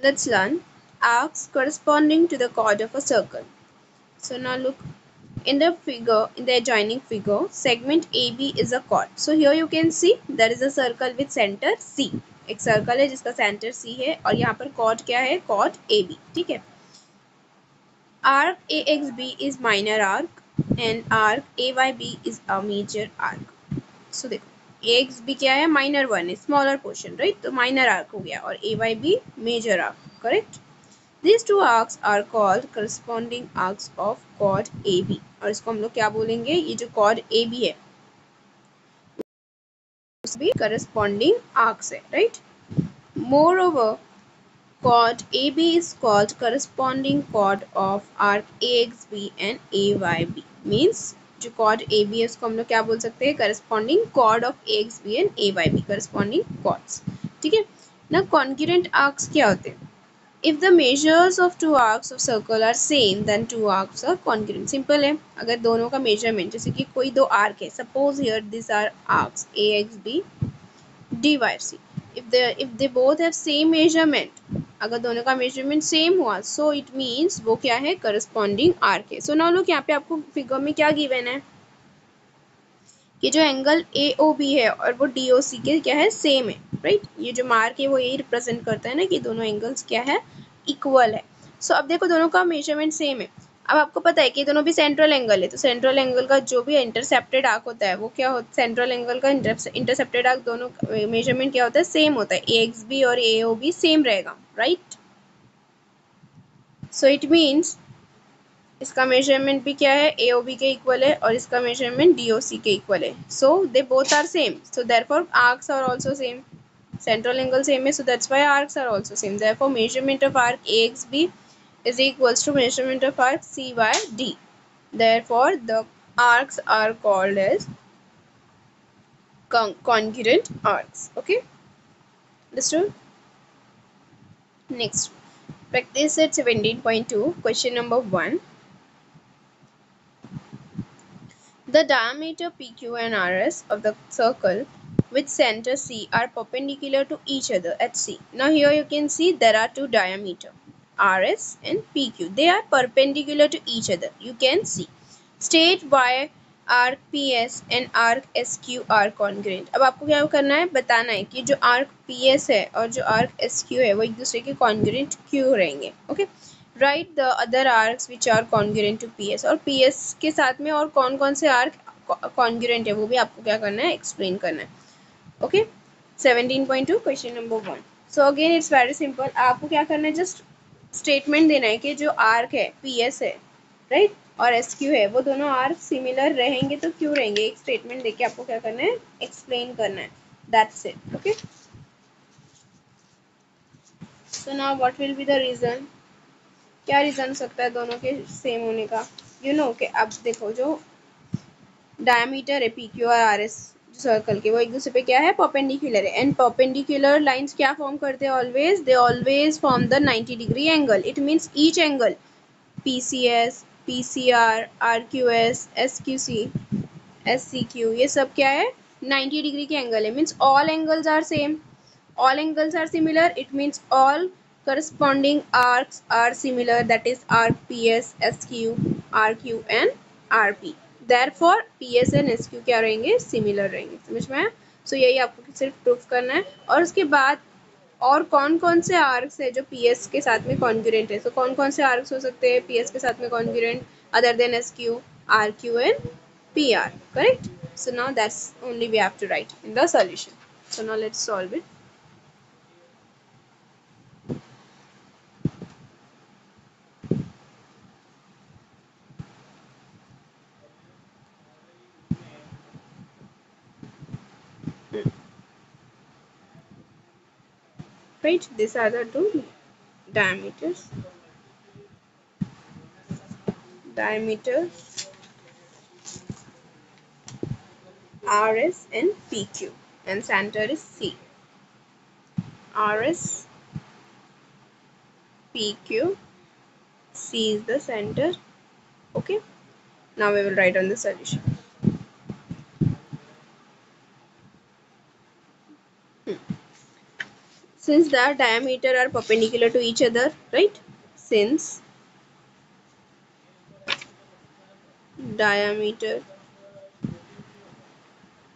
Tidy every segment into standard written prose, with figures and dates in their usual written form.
Let's learn arcs corresponding to the chord of a circle. So now look in the figure, in the adjoining figure, segment AB is a chord. So here you can see there is a circle with center C. एक circle है जिसका centre C है और यहाँ पर chord क्या है? chord AB. ठीक है. Arc AXB is minor arc and arc AYB is a major arc. So देखो AXB क्या है? minor one है, smaller portion, right? तो minor arc हो गया और AYB major arc, correct? These two arcs are called corresponding arcs of chord AB. और इसको हम लोग क्या बोलेंगे? ये जो chord AB है उस भी corresponding arcs है, right? Moreover, chord AB is called corresponding chord of arc AXB and AYB. Means जो chord AB है उसको हम लोग क्या बोल सकते हैं? corresponding chord of AXB and AYB. corresponding chords. ठीक है ना. congruent arcs क्या होते हैं? If the measures of two arcs of circle are same, then two arcs are congruent. Simple है. अगर दोनों का measurement जैसे कि कोई दो arc है, suppose here these are arcs AXB, DYC. If they both have same measurement, अगर दोनों का measurement same हुआ, so it means वो क्या है? corresponding arc है. So now look यहाँ पे आपको figure में क्या given है कि जो एंगल AOB है और वो DOC के क्या है? सेम है, राइट? ये जो मार्क है वो यही रिप्रेजेंट करता है ना कि दोनों एंगल्स क्या है? इक्वल है. सो अब देखो दोनों का मेजरमेंट सेम है. अब आपको पता है कि दोनों भी सेंट्रल एंगल है, तो सेंट्रल एंगल का जो भी इंटरसेप्टेड आर्क होता है वो क्या होता है? सेंट्रल एंगल का इंटरसेप्टेड आर्क दोनों मेजरमेंट क्या होता है? सेम होता है. AXB और AOB सेम रहेगा, राइट? सो इट मीन्स इसका मेजरमेंट भी क्या है? AOB के इक्वल है और इसका मेजरमेंट DOC के इक्वल है. So they both are same, so therefore arcs are also same. Central angle same है, so that's why arcs are also same. Therefore, measurement of arc AXB is equals to measurement of arc CYD. Therefore, the arcs are called as congruent arcs. Okay, understood? Next, practice at 17.2. Question number 1. The diameter PQ and RS of the circle with center C are perpendicular to each other at C. Now here you can see there are two diameter RS and PQ. They are perpendicular to each other. You can see. State why arc PS and arc SQ are congruent. अब आपको क्या करना है? बताना है कि जो arc PS है और जो arc SQ है वो एक दूसरे के congruent क्यों रहेंगे. Okay. Write the other arcs which are congruent to PS. और PS के साथ में और कौन कौन से arc congruent है वो भी आपको क्या करना है? explain करना है. Okay. 17.2 question number 1. So again it's very simple. आपको क्या करना है? just statement देना है कि जो arc है PS है, right? और SQ है वो दोनों arc similar रहेंगे तो क्यों रहेंगे? एक statement देके आपको क्या करना है? explain करना है. That's it. Okay. So now what will be the reason? क्या रीज़न हो सकता है दोनों के सेम होने का? यू नो कि अब देखो जो डायमीटर है PQ और RS सर्कल के वो एक दूसरे पे क्या है? परपेंडिकुलर है. एंड परपेंडिकुलर लाइंस क्या फॉर्म करते हैं? Always they always form the 90 degree angle. It means each angle PCS, PCR, RQS, SQC, SCQ ये सब क्या है? 90 डिग्री के एंगल है. Means all angles are same. All angles are similar. It means all corresponding arcs are similar. That is arc PS, SQ, RQ and RP. Therefore PS and SQ क्या रहेंगे? Similar रहेंगे. समझ में आया? So यही आपको सिर्फ प्रूफ करना है. और उसके बाद और कौन कौन से आर्क्स है जो PS के साथ में कॉन्ग्रुएंट है? तो कौन कौन से आर्क्स हो सकते हैं PS के साथ में congruent other than SQ, RQ and PR? Correct? So now that's only we have to write in the solution. So now let's solve it. Right, these are the two diameters. Diameter RS and PQ, and center is C. RS, PQ, C is the center. Okay. Now we will write on the solution. since the diameter are perpendicular to each other, right? Since diameter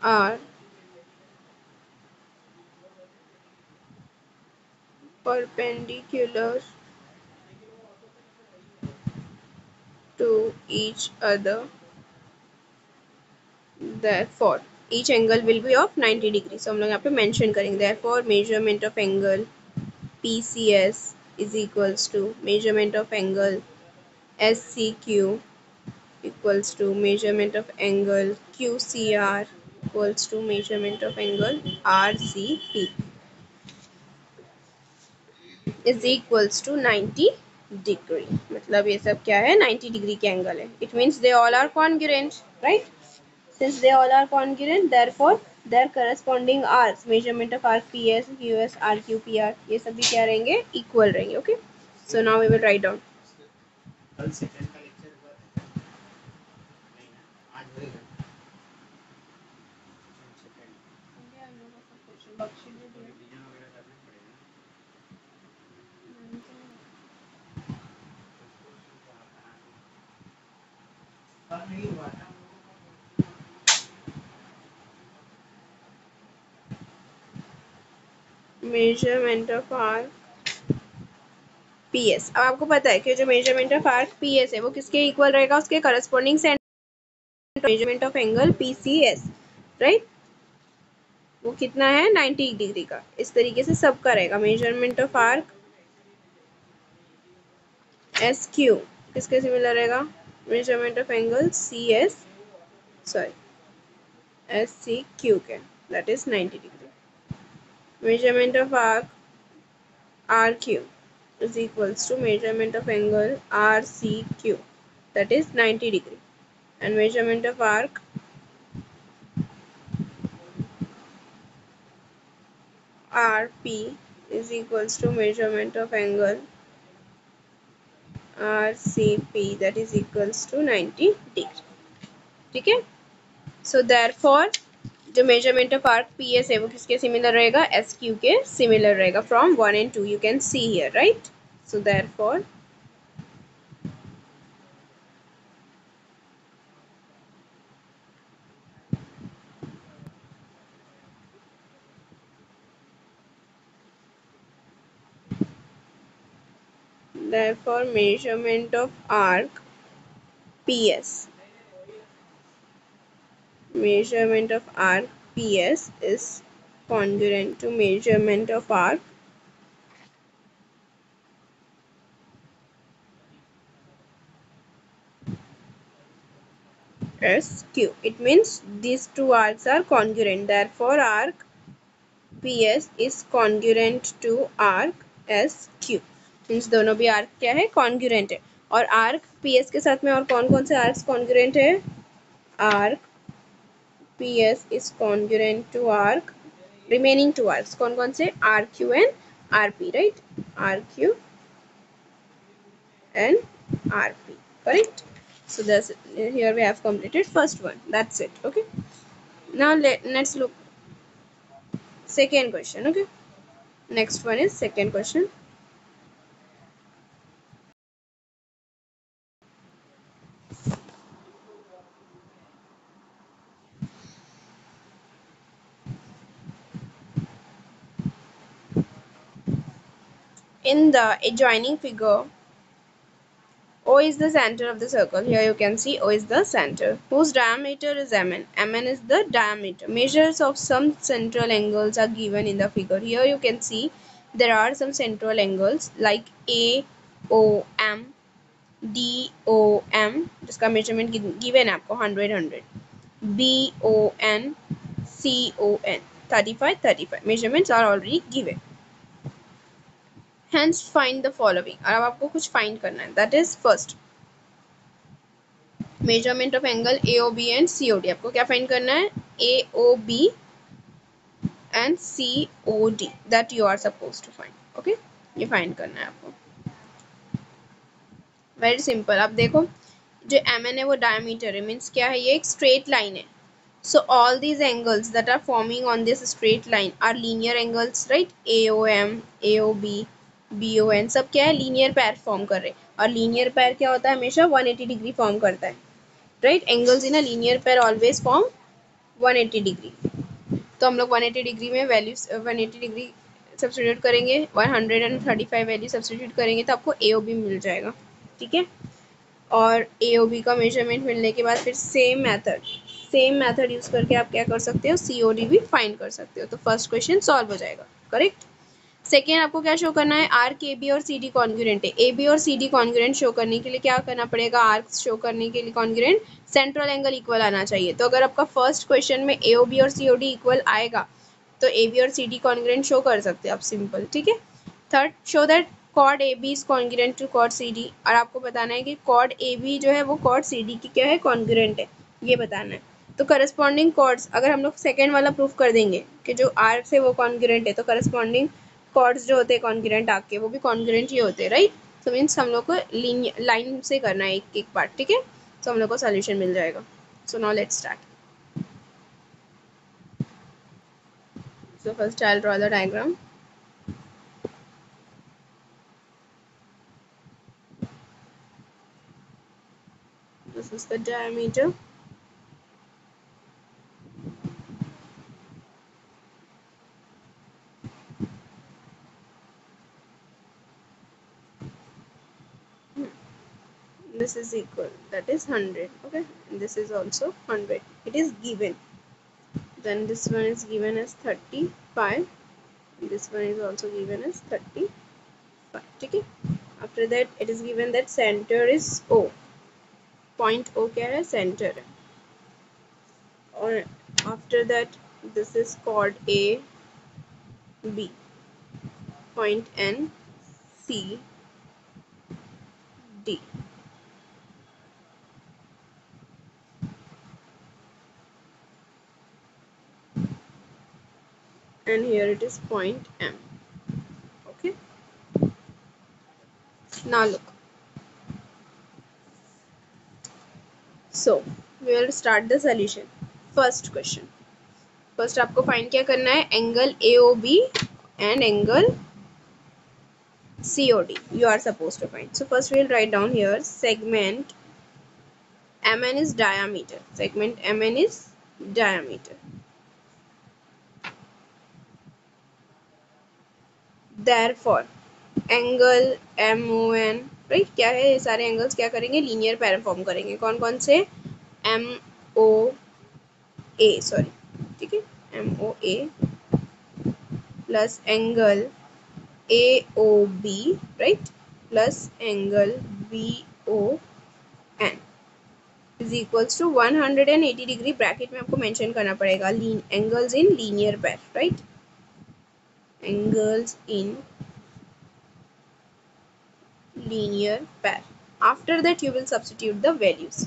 are perpendicular to each other, therefore each angle will be of 90 degrees. So हम लोग यहाँ पे mention करेंगे therefore measurement of angle PCS is equals to measurement of angle SCQ equals to measurement of angle QCR equals to measurement of angle RCP is equals to 90 degree. मतलब ये सब क्या है 90 डिग्री के एंगल है. It means they all are congruent, right? Since they all are congruent, therefore their corresponding arcs, measurement of arc PS, QS, RQ, PR, ये सब भी क्या रहेंगे equal रहेंगे. Okay. So now we will write down. Measurement of arc PS. अब आपको पता है कि जो मेजरमेंट ऑफ आर्क पीएस है वो किसके इक्वल रहेगा, उसके corresponding centre measurement of angle PCS, right? वो कितना है 90 डिग्री का. इस तरीके से सबका रहेगा. Measurement of arc S Q किसके सिमिलर रहेगा, measurement of angle C S sorry S C Q के, that is 90 degree. Measurement of arc R Q is equals to measurement of angle RCQ, that is 90 degree, and measurement of arc RP is equals to measurement of angle RCP, that is equals to 90 degree. ठीक है. So therefore जो measurement of arc PS है वो किसके similar रहेगा, SQ के similar रहेगा. From 1 and 2 you can see here, right? So therefore measurement of arc PS is congruent to measurement of arc SQ. It means these two arcs are congruent. Therefore, arc PS is congruent to arc SQ. Means दोनों भी arc क्या है, congruent है. और arc PS के साथ में और कौन कौन से arcs congruent है, arc PS is congruent to arc remaining two arcs. कौन कौन से, RQ and RP, right? RQ and RP, correct? So that's here we have completed first one. That's it. Okay. Now let's look second question. Okay. Next one is second question. In the adjoining figure, O is the center of the circle. Here you can see O is the center, whose diameter is Mn. Mn is the diameter. Measures of some central angles are given in the figure. Here you can see there are some central angles like AOM, DOM, जिसका measurement given है आपको 100, BON, CON 35, 35. Measurements are already given. Hence find the following. अब आपको कुछ find करना है. That is first measurement of angle AOB and COD. आपको क्या find करना है, AOB and COD, that you are supposed to find. Okay, ये find करना है आपको. Very simple. अब देखो जो MN है वो diameter है, means क्या है, ये एक straight line है. So all these angles that are forming on this straight line are linear angles, right? AOM, AOB, BON सब क्या है, लीनियर पैर फॉर्म कर रहे हैं. और लीनियर पैर क्या होता है, हमेशा 180 डिग्री फॉर्म करता है, right? Angles in a linear पैर ऑलवेज फॉर्म 180 डिग्री. तो हम लोग 180 डिग्री में वैल्यू 180 डिग्री सब्सटीट्यूट करेंगे, 135 वैल्यू सब्सटीट्यूट करेंगे तो आपको AOB मिल जाएगा. ठीक है. और AOB का मेजरमेंट मिलने के बाद फिर सेम मेथड यूज करके आप क्या कर सकते हो, COD भी फाइंड कर सकते हो. तो फर्स्ट क्वेश्चन सॉल्व हो जाएगा. करेक्ट. सेकेंड आपको क्या शो करना है, आर्क AB और CD कॉन्ग्रुएंट है. AB और CD कॉन्ग्रुएंट शो करने के लिए क्या करना पड़ेगा, आर्क शो करने के लिए कॉन्ग्रुएंट सेंट्रल एंगल इक्वल आना चाहिए. तो अगर आपका फर्स्ट क्वेश्चन में AOB और COD इक्वल आएगा तो AB और CD कॉन्ग्रुएंट शो कर सकते हो आप, सिंपल. ठीक है. Third, show that chord AB is congruent to chord CD. और आपको बताना है कि कॉर्ड AB जो है वो कॉर्ड CD की क्या है, कॉन्ग्रुएंट है, ये बताना है. तो करस्पॉन्डिंग कॉर्ड्स अगर हम लोग सेकेंड वाला प्रूफ कर देंगे कि जो आर्क से वो कॉन्ग्रुएंट है, तो करस्पॉन्डिंग कॉर्ड्स जो होते हैं कॉन्ग्रुएंट आर्क के, वो भी कॉन्ग्रुएंट ही होते हैं, राइट? तो मीन्स हम लोग को लाइन से करना है एक एक पार्ट. ठीक है. तो हम लोग को सोल्यूशन मिल जाएगा. So now let's start. So first I'll draw the diagram. This is the diameter. This is equal, that is 100. Okay, and this is also 100. It is given. Then this one is given as 35. And this one is also given as 35. Okay. After that it is given that center is O. Point O क्या है, center है. और after that this is chord A, B. Point N, C, D. And here it is point M. Okay. Now look. So we will start the solution. First question. First आपको find क्या करना है, angle AOB and angle COD you are supposed to find. So first we will write down here segment MN is diameter. Segment MN is diameter. Therefore angle MON, right? क्या है, ये सारे angles क्या करेंगे, linear पैर form करेंगे. कौन कौन से, MOA, सॉरी, ठीक है, MOA plus angle AOB, right, plus angle BON is equals to 180 degree. Bracket में आपको मेंशन करना पड़ेगा एंगल्स इन लीनियर पैर, राइट? एंगल्स इन लीनियर पैर. After that you will substitute the values.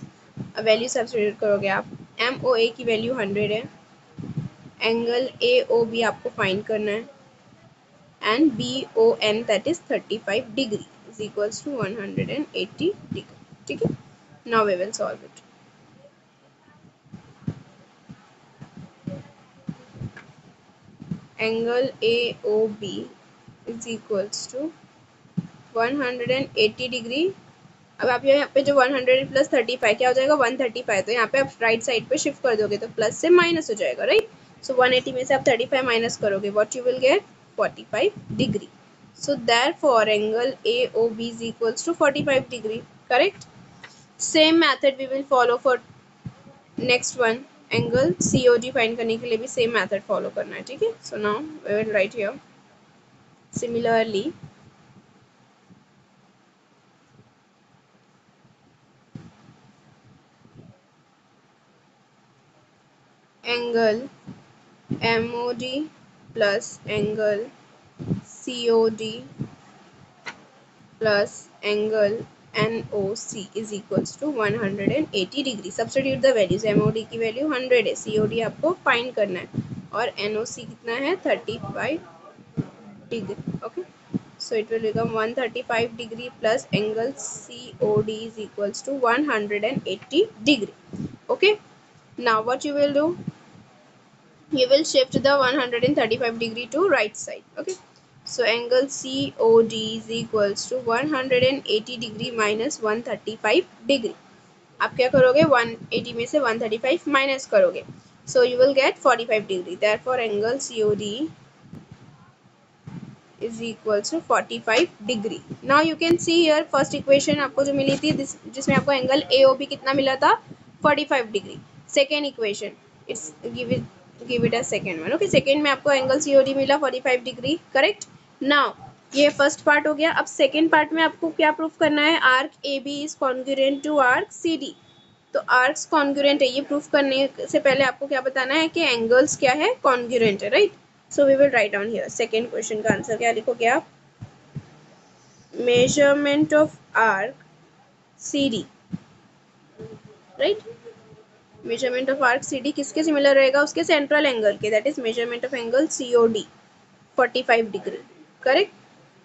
Value substitute करोगे आप. MOA की value 100 है. एंगल AOB आपको फाइंड करना है. And BON that is 35 degree is equals to 180 degree. ठीक है. Now we will solve it. Angle AOB is equals to 180 degree. अब आप यहाँ पे जो 100 प्लस 35 क्या हो जाएगा, 135. तो यहाँ पे आप राइट साइड पे शिफ्ट कर दोगे तो प्लस से माइनस हो जाएगा, राइट? सो 180 में से आप 35 माइनस करोगे, what you will get, 45 degree. So therefore angle AOB is equals to 45 degree. Correct? Same method we will follow for next one. Angle COD find करने के लिए भी same method follow करना है. ठीक है. So now we will write here. Similarly, angle MOD plus angle COD plus angle NOC is equals to 180 degree. Substitute the values. MOD की value 100 है, COD आपको फाइंड करना है, और NOC कितना है, 35 degree. Okay, so it will become 135 degree plus angle COD is equals to 180 degree. Okay, now what you will do, you will shift the 135 degree to right side. Okay, so angle COD is equals to 180 degree minus 135 degree. आप क्या करोगे, 180 में से 135 minus करोगे, so you will get 45 degree. Therefore angle COD is equals to 45 degree. Now you can see here first equation आपको जो मिली थी जिसमें आपको एंगल AOB कितना मिला था, 45 degree. Second equation, it's give it a second one. Okay, second में आपको एंगल COD मिला 45 डिग्री. करेक्ट. नाउ ये फर्स्ट पार्ट हो गया. अब सेकेंड पार्ट में आपको क्या प्रूफ करना है, arc AB is congruent to arc CD. तो आर्क्स कॉन्ग्रुएंट है, ये प्रूफ करने से पहले आपको क्या बताना है कि एंगल्स क्या है, कॉन्ग्रुएंट है. Right. So we will write down here. Second question का आंसर क्या लिखोगे आप, measurement of arc CD. Right. Measurement of arc CD किसके सिमिलर रहेगा, उसके सेंट्रल एंगल के. That is measurement of angle COD 45 degree. Correct.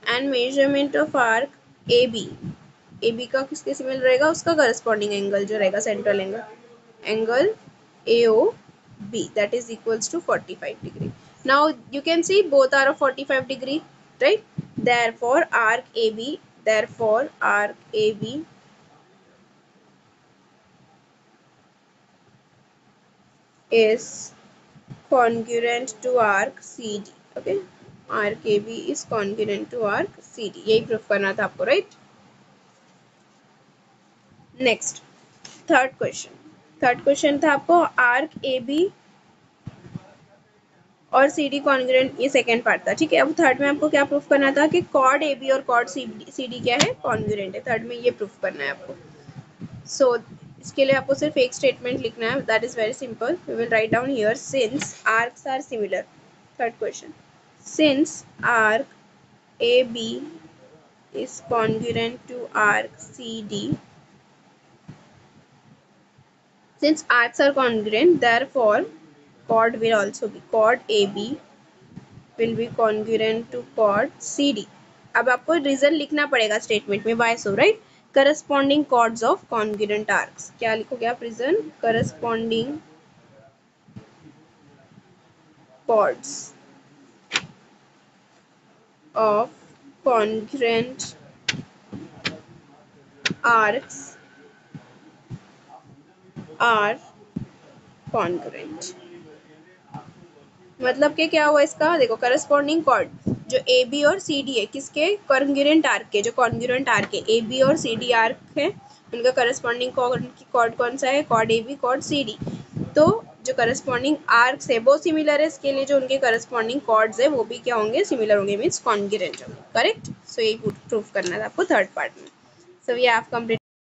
And measurement of arc AB का किसके सिमिलर रहेगा, उसका करस्पॉन्डिंग एंगल जो रहेगा central angle, angle AOB, that is equals to 45 degree. Now you can see both are of 45 degree, right? Therefore arc AB is congruent to arc CD. Okay, arc AB is congruent to arc CD. यही proof करना था आपको. Right. Next third question था आपको arc AB और CD congruent, ये second part था. ठीक है. अब थर्ड में आपको क्या प्रूफ करना था कि कॉर्ड AB और कॉर्ड CD क्या है, कॉन्ग्रुएंट है. थर्ड में ये प्रूफ करना है आपको. सो इसके लिए आपको सिर्फ एक स्टेटमेंट लिखना है. That is very simple. We will write down here, since arcs are similar. Third question, since arc AB is congruent to arc CD. Since arcs are congruent, therefore chord will also be, chord AB will be congruent to chord CD. अब आपको reason लिखना पड़ेगा statement में. Why so, right. Corresponding chords of congruent arcs. क्या लिखोगे आप reason, corresponding chords of congruent arcs are congruent. मतलब कि क्या हुआ इसका, देखो करस्पॉन्डिंग कॉर्ड जो AB और CD है किसके, कॉन्ग्रुएंट आर्क के. जो कॉन्ग्रुएंट आर्क है AB और CD आर्क है, उनका करस्पॉन्डिंग कॉर्ड कौन सा है, कॉर्ड AB कॉर्ड CD. तो जो करस्पॉन्डिंग आर्क्स है वो सिमिलर है, इसके लिए जो उनके करस्पॉन्डिंग कॉर्ड्स है वो भी क्या होंगे, सिमिलर होंगे, मीन्स कॉन्ग्रुएंट होंगे. करेक्ट. सो यही प्रूफ करना था आपको थर्ड पार्ट में. So we have complete